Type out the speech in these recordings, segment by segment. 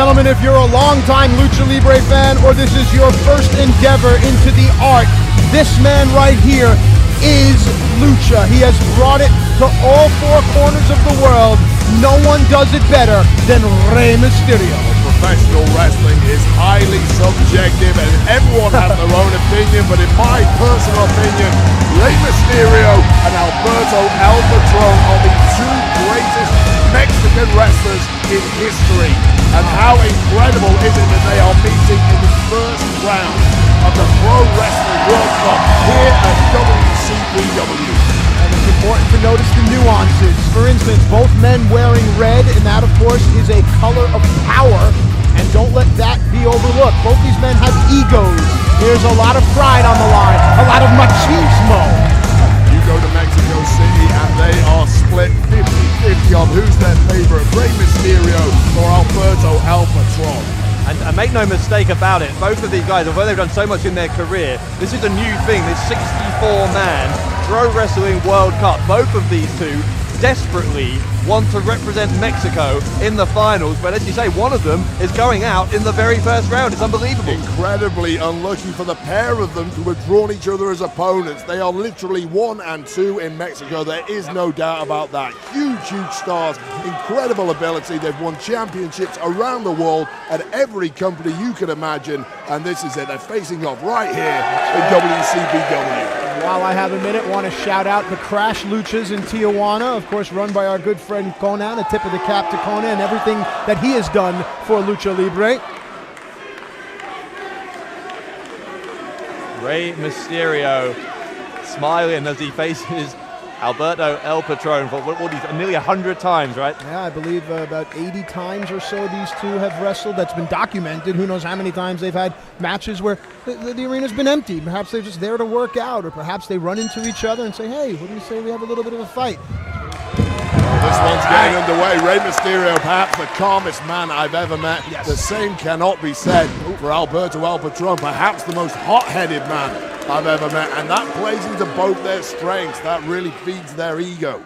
gentlemen, if you're a longtime Lucha Libre fan or this is your first endeavor into the art, this man right here is Lucha. He has brought it to all four corners of the world. No one does it better than Rey Mysterio. Professional wrestling is highly subjective and everyone has their own opinion, but in my personal opinion, Rey Mysterio and Albarto El Patron are the two greatest Mexican wrestlers in history. And how incredible is it that they are meeting in the first round of the Pro Wrestling World Cup here at WCPW. And it's important to notice the nuances. For instance, both men wearing red, and that of course is a color of power. And don't let that be overlooked. Both these men have egos. There's a lot of pride on the line, a lot of machismo. You go to Mexico City and they are split 50-50 on who's their favorite, Rey Mysterio or Albarto El Patron. And make no mistake about it, both of these guys, although they've done so much in their career, this is a new thing, this 64-man Pro Wrestling World Cup. Both of these two desperately want to represent Mexico in the finals, but as you say, one of them is going out in the very first round. It's unbelievable. Incredibly unlucky for the pair of them to have drawn each other as opponents. They are literally 1 and 2 in Mexico. There is no doubt about that. Huge stars, incredible ability. They've won championships around the world at every company you can imagine, and this is it. They're facing off right here in WCPW. While I have a minute, want to shout out the Crash Luchas in Tijuana, of course run by our good friend Conan, a tip of the cap to Conan and everything that he has done for Lucha Libre. Rey Mysterio smiling as he faces Albarto El Patron for nearly 100 times, right? Yeah, I believe about 80 times or so these two have wrestled. That's been documented. Who knows how many times they've had matches where the arena's been empty. Perhaps they're just there to work out, or perhaps they run into each other and say, hey, what do you say we have a little bit of a fight? This one's getting underway. Rey Mysterio, perhaps the calmest man I've ever met. Yes. The same cannot be said for Albarto El Patron, perhaps the most hot-headed man I've ever met. And that plays into both their strengths. That really feeds their ego.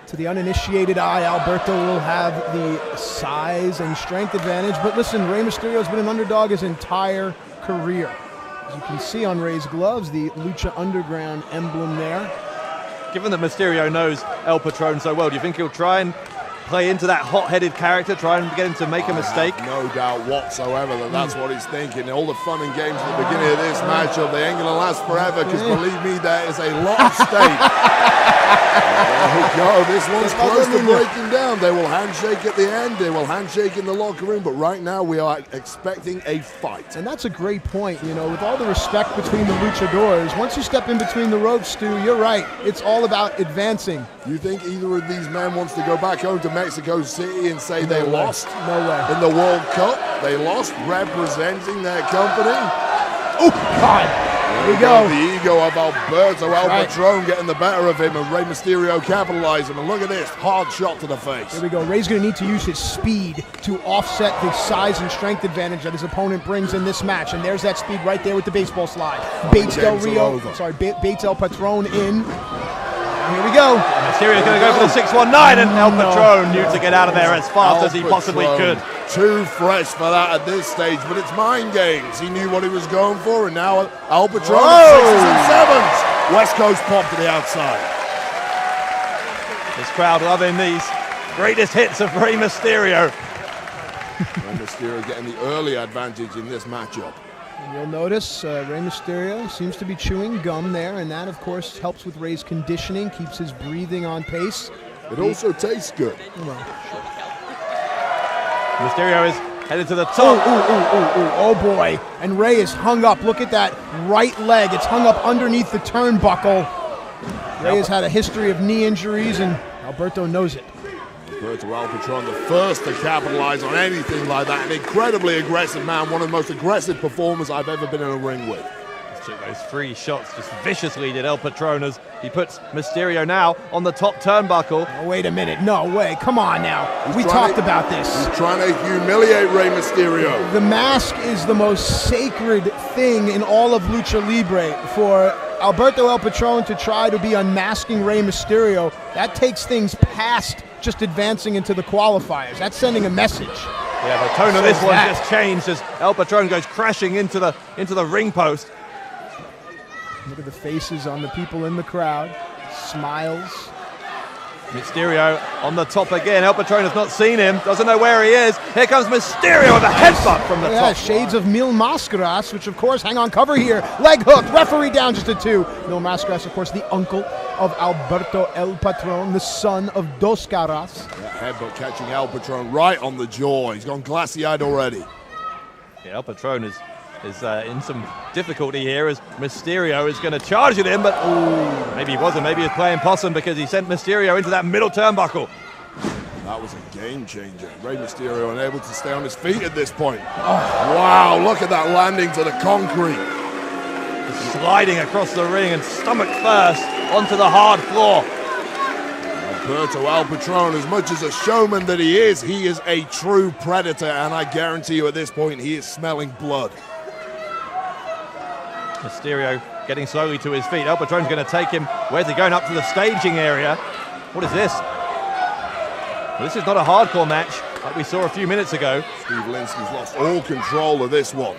To the uninitiated eye, Alberto will have the size and strength advantage. But listen, Rey Mysterio's been an underdog his entire career. As you can see on Rey's gloves, the Lucha Underground emblem there. Given that Mysterio knows El Patron so well, do you think he'll try and play into that hot-headed character, try and get him to make a mistake? No doubt whatsoever that that's what he's thinking. All the fun and games at the beginning of this matchup, they ain't going to last forever, because believe me, there is a lot of stake. There we go. This one's close to breaking down. They will handshake at the end. They will handshake in the locker room. But right now, we are expecting a fight. And that's a great point. You know, with all the respect between the luchadors, once you step in between the ropes, Stu, you're right. It's all about advancing. You think either of these men wants to go back home to Mexico City and say they lost? No way. In the World Cup, they lost representing their company. Oh, God. Here we go. The ego of Albarto El Patron getting the better of him, and Rey Mysterio capitalizing. And look at this, hard shot to the face. Here we go. Rey's going to need to use his speed to offset the size and strength advantage that his opponent brings in this match. And there's that speed right there with the baseball slide. Bates El Patron in. Here we go. Mysterio's going to go for the 619, and El Patron knew to get out of there as fast as he possibly could. Too fresh for that at this stage, but it's mind games. He knew what he was going for, and now El Patron at 6s and 7s. West Coast pop to the outside. This crowd loving these greatest hits of Rey Mysterio. Rey Mysterio getting the early advantage in this matchup. And you'll notice Rey Mysterio seems to be chewing gum there, and that, of course, helps with Rey's conditioning, keeps his breathing on pace. It also tastes good. Mysterio is headed to the top. Oh boy. And Rey is hung up. Look at that right leg. It's hung up underneath the turnbuckle. Rey has had a history of knee injuries, and Alberto knows it. Albarto El Patron, the first to capitalize on anything like that. An incredibly aggressive man, one of the most aggressive performers I've ever been in a ring with. Took those 3 shots just viciously, did El Patron, as he puts Mysterio now on the top turnbuckle. Oh, wait a minute. No way. Come on now. We talked about this. He's trying to humiliate Rey Mysterio. The mask is the most sacred thing in all of Lucha Libre. For Albarto El Patron to try to be unmasking Rey Mysterio, that takes things past just advancing into the qualifiers. That's sending a message. Yeah, the tone of this one just changed as El Patron goes crashing into the ring post. Look at the faces on the people in the crowd. Smiles. Mysterio on the top again. El Patron has not seen him, doesn't know where he is. Here comes Mysterio with a headbutt from the top. Shades of Mil Mascaras, which of course hang on cover here. Leg hook, referee down just a 2. Mil Mascaras, of course, the uncle of Albarto El Patron, the son of Dos Caras. That headbutt catching El Patron right on the jaw. He's gone glassy-eyed already. Yeah, El Patron is in some difficulty here as Mysterio is going to charge at him, but maybe he wasn't. Maybe he was playing possum because he sent Mysterio into that middle turnbuckle. That was a game changer. Rey Mysterio unable to stay on his feet at this point. Oh, wow, look at that landing to the concrete. Just sliding across the ring and stomach first onto the hard floor. Alberto El Patron, as much as a showman that he is a true predator, and I guarantee you at this point he is smelling blood. Mysterio getting slowly to his feet. El Patron's going to take him. Where's he going? Up to the staging area. What is this? Well, this is not a hardcore match like we saw a few minutes ago. Steve Linsky's lost all control of this one.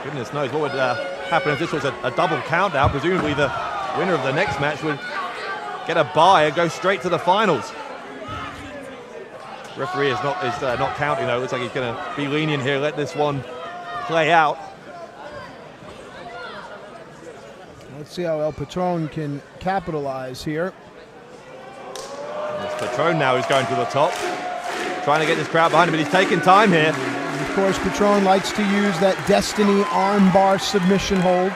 Goodness knows what would happen if this was a double countdown. Presumably the winner of the next match would get a bye and go straight to the finals. Referee is not counting though. Looks like he's going to be lenient here. Let this one play out. Let's see how El Patron can capitalize here. It's Patron now who's going to the top, trying to get this crowd behind him, but he's taking time here. And of course, Patron likes to use that Destiny armbar submission hold.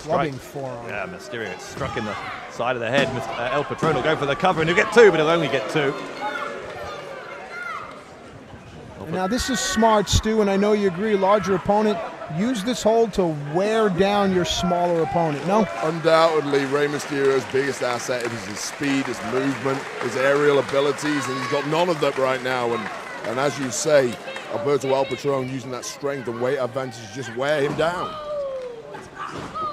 Clubbing forearm. Yeah, Mysterio struck in the side of the head. El Patron will go for the cover, and he'll get 2, but he'll only get 2. Now this is smart, Stu, and I know you agree, larger opponent, use this hold to wear down your smaller opponent, no? Undoubtedly, Rey Mysterio's biggest asset is his speed, his movement, his aerial abilities, and he's got none of that right now. And as you say, Alberto El Patron using that strength and weight advantage to just wear him down.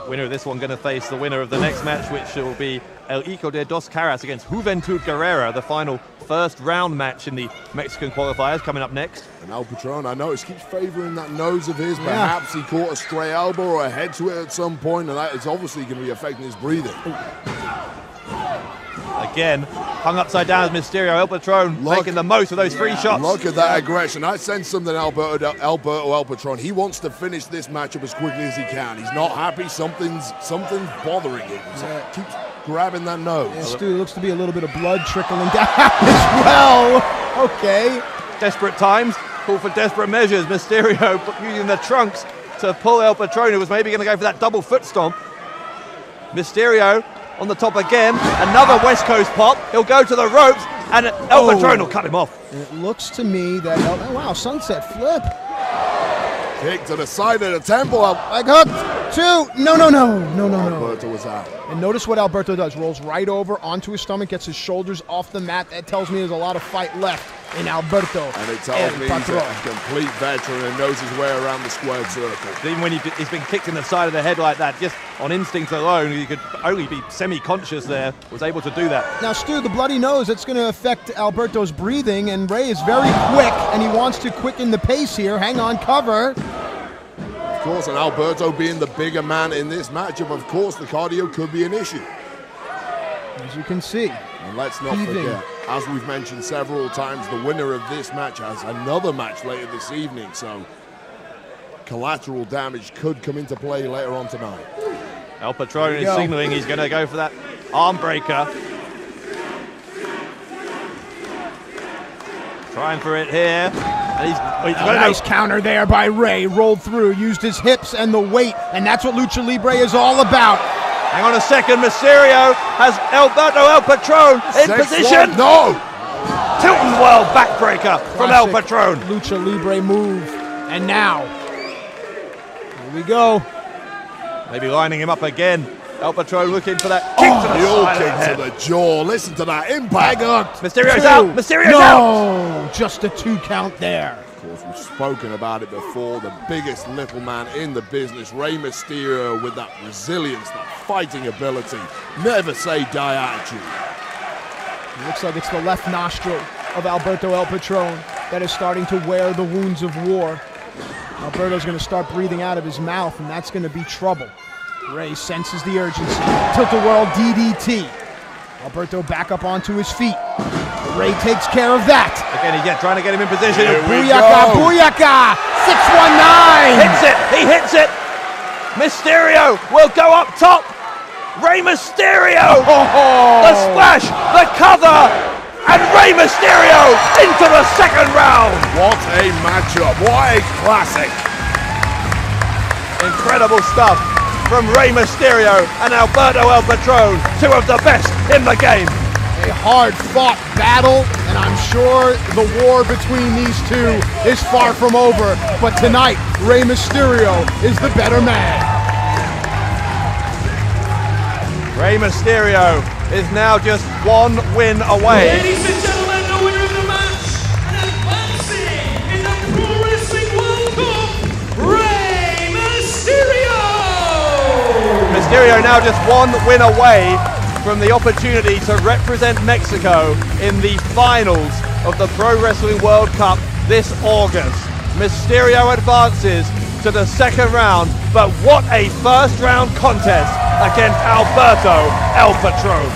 Winner of this one going to face the winner of the next match, which will be El Hijo de Dos Caras against Juventud Guerrera, the final first round match in the Mexican qualifiers coming up next. And El Patron, I noticed, keeps favoring that nose of his. Perhaps he caught a stray elbow or a head to it at some point, and that is obviously going to be affecting his breathing. Again, hung upside down as Mysterio. El Patron making the most of those free shots. Look at that aggression. I sense something, Alberto El Patron. He wants to finish this matchup as quickly as he can. He's not happy. Something's bothering him. So keeps grabbing that nose. Yeah, Stu, looks to be a little bit of blood trickling down as well. Okay. Desperate times call for desperate measures. Mysterio using the trunks to pull El Patron, who was maybe going to go for that double foot stomp. Mysterio on the top again, another West Coast pop. He'll go to the ropes, and El Patron will cut him off. And it looks to me that wow, sunset flip. Kick to the side of the temple. Like hook, 2. No. Alberto was out. And notice what Alberto does. Rolls right over onto his stomach, gets his shoulders off the mat. That tells me there's a lot of fight left in Alberto. And it tells me he's a complete veteran and knows his way around the squared circle. Even when he's been kicked in the side of the head like that, just on instinct alone, he could only be semi-conscious there, was able to do that. Now, Stu, the bloody nose, that's going to affect Alberto's breathing, and Rey is very quick, and he wants to quicken the pace here. Hang on, cover. Of course, and Alberto being the bigger man in this matchup, of course, the cardio could be an issue. As you can see. And let's not forget, as we've mentioned several times, the winner of this match has another match later this evening, so collateral damage could come into play later on tonight. El Patron is signaling he's going to go for that arm breaker. Trying for it here. And he's got a nice counter there by Rey. Rolled through, used his hips and the weight, and that's what Lucha Libre is all about. Hang on a second, Mysterio has Alberto El Patron in position. No! Tilton World backbreaker from El Patron. Lucha Libre move. And now, here we go. Maybe lining him up again. El Patron looking for that kick to the side kick to the jaw. Listen to that impact. Mysterio's out. Mysterio's out. No, just a 2 count there. Of course, we've spoken about it before. The biggest little man in the business, Rey Mysterio, with that resilience, that fighting ability, never say die attitude. It looks like it's the left nostril of Albarto El Patron that is starting to wear the wounds of war. Alberto's going to start breathing out of his mouth, and that's going to be trouble. Rey senses the urgency. Tilt-a-whirl DDT. Alberto back up onto his feet. Rey takes care of that. Again, he's trying to get him in position. Booyaka, booyaka! 619! Hits it! He hits it! Mysterio will go up top! Rey Mysterio! The splash! The cover! And Rey Mysterio into the second round! What a matchup! What a classic! Incredible stuff from Rey Mysterio and Albarto El Patron, two of the best in the game. A hard-fought battle, and I'm sure the war between these two is far from over. But tonight, Rey Mysterio is the better man. Rey Mysterio is now just one win away. Ladies and gentlemen, the winner of the match and advancing in the Pro Wrestling World Cup, Rey Mysterio! Mysterio now just one win away from the opportunity to represent Mexico in the finals of the Pro Wrestling World Cup this August. Mysterio advances to the second round, but what a first round contest against Albarto El Patron.